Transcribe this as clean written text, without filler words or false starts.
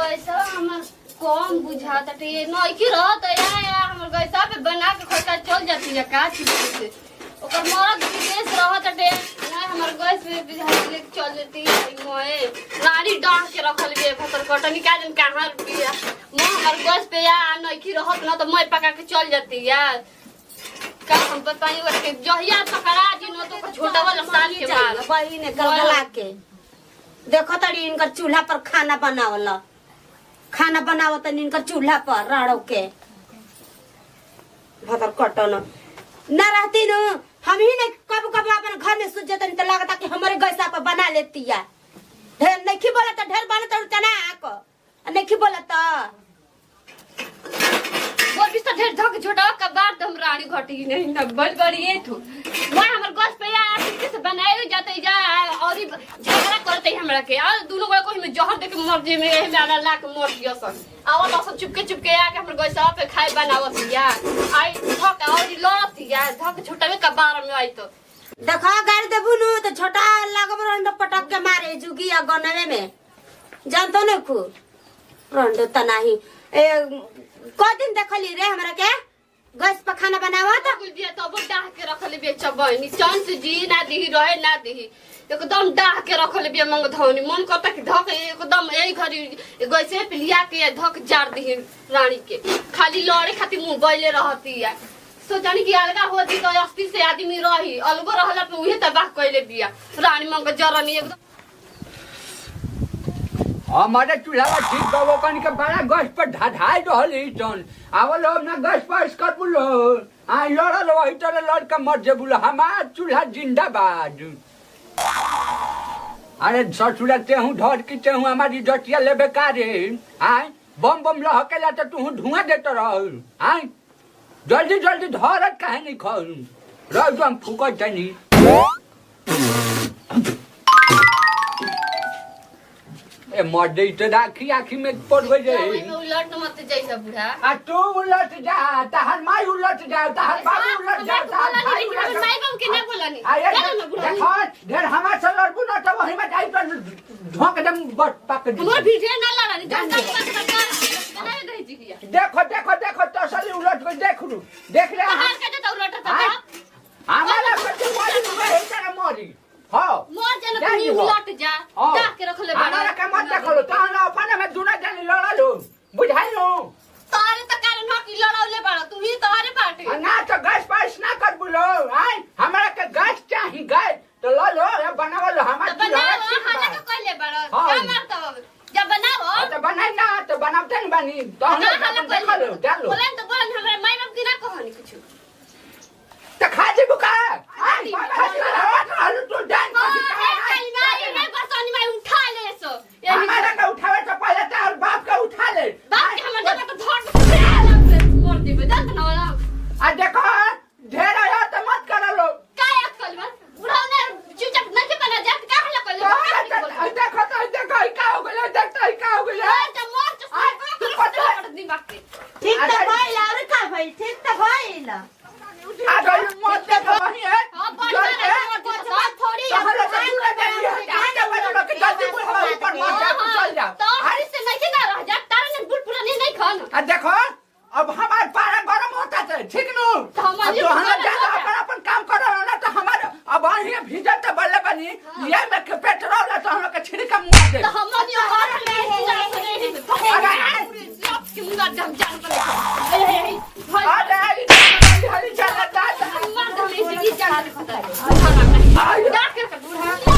गैसा हमर कौन बुझाता टे नई की रहत या हमर गैसा पे बना के खर्चा चल जाती है का चीज से ओकर मरद विदेश रहत टे ना हमर गैस पे बिजली लेके चल जाती है मोए नारी डांग के रखल बे फतर कटनी का जन कहां बिया मोह हमर गैस पे या नई की रहत ना तो मैं पका के चल जाती यार का हम बताई के जहिया पकड़ा जी न तो छोटा वाला साल के बाद बड़ी ने गलगला के देखो तड़ी इनकर चूल्हा पर खाना बनावला खाना बनावत इनकर चूल्हा पर राड़ो के भतर कटन ना रहती न हम ही ने कब कब अपन घर में सुत जतन त लगता कि हमारे गैसा पर बना लेती है ढेर नहीं बोला तो ढेर बना तो तना आको नहीं बोला तो बोल भी तो ढेर धक छोटा का बात हम रानी घटी नहीं न बल बड़ी ये थू मैं हमर गस पे या से बनाए जाते जा और झगड़ा करते हमरा के और दोनों को कोई में जहर दे के मर जे में एमे आला ला के मर दिया सन आवा तो सब चुपके आके हमर गैसा पे खाए बनावत या आई धक और लड़त या धक छोटा में का बार में आई तो देखा गाड़ी देबू नु तो छोटा लगब रंड पटक के मारे जुगी या गनवे में जानतो न खु रंड त नाही को दिन देखली रे हमरा के गैस पर खाना बनावा त कुल दिया तो डाह के रखले बेच बहनी चांस जी ना दी रहे ना दी एकदम डाह के रखले बे मंग धौनी मन करता कि धक एकदम यही घरी गैसे पे लिया के धक जार दी रानी के खाली लड़े खातिर मुंह बैले रहती है सोचनी कि अलगा होती तो अस्ती से आदमी रही अलगो रहला पे उहे तबाह कइले बिया रानी मंग जरनी एकदम हमारे चूल्हा ठीक बाबू कन के बड़ा गैस पर ढाढाई रहल इतन आवल ना गैस पर कर बुलो आ लड़ल वही तरह लड़ के मर जे बुलो हमार चूल्हा जिंदाबाद अरे ससुरा ते हूं धर की ते हूं हमारी जटिया लेबे का रे आय बम बम लहकेला तो तू धुआं देत रह आय जल्दी जल्दी धरत काहे नहीं खल रह जो हम फुकत जानी ए मर्दे तो राखी आखी में पड़ गई उलट मत जैसा बुढ़ा आ तू उलट जा तहर माई उलट जा तहर बाबू उलट जा तहर भाई उलट माई बाबू के ना बोलानी देखो ढेर हमार से लड़बू ना तो वही में जाई तो धोक दम बट पक दी हमर भीजे ना लड़ानी दस बना दे जी किया देखो देखो देखो तो असली उलट को देख लू देख ले हां के तो उलट था हमारा कुछ वाली में है तेरा मोरी हां मोर जन तू उलट जा जा के रख ले हमारा का मत देखो तो ना अपन में दुना जन लड़ा लो बुझाई लो तारे त कारण न कि लड़ावले बाड़ा तू ही तारे पाटे ना तो गैस पास ना कर बोलो आय हमरा के गैस चाहिए गैस तो लो लो ये बनाव लो हमार बनाओ हां के कहले बाड़ा क्या मारता जब बनाओ तो बनाई ना तो बनावते नहीं बनी तो हम देखो लो डाल लो बोलन तो बोलन हमरा माई बाप की ना कहनी कुछ तो खाजी बुका आय हाल तो डान नहीं बसनी में उठा ले सो हमारा का उठावे तो पहले तो और बाप का उठा ले बाप के हमर जब तो धर मोर देबे जान ना वाला आ देखो ढेर आया तो मत करो लो काय अक्कल बस बुढ़ा ने चुपचाप नहीं बना जात का हला कर देखो तो देखो का हो गया देखो का हो गया तो मोर तो पड़ दी बाकी ठीक त भइल और का भइल ठीक त भइल आ गई मत देखो वही है हां बात थोड़ी हमारा तो पूरा देंगे आगे बढ़ो कि जल्दी कोई हमारे ऊपर मत जा चल जा तो हरी से नहीं ना रह जा तारे ने बुल पूरा नहीं खाना आ देखो अब हमार पारा गरम होता है ठीक नु तो हमारी तो हम ज्यादा अपन काम करो ना तो हमारे अब ये भीजत तो बल्ले बनी ये में के पेट्रोल है तो हम लोग के छिड़का मुंह दे तो हमारी और नहीं अरे की मुंगा दम जान पर अरे हरी चला दा मार दे से की जान पता है डाक के बूढ़ा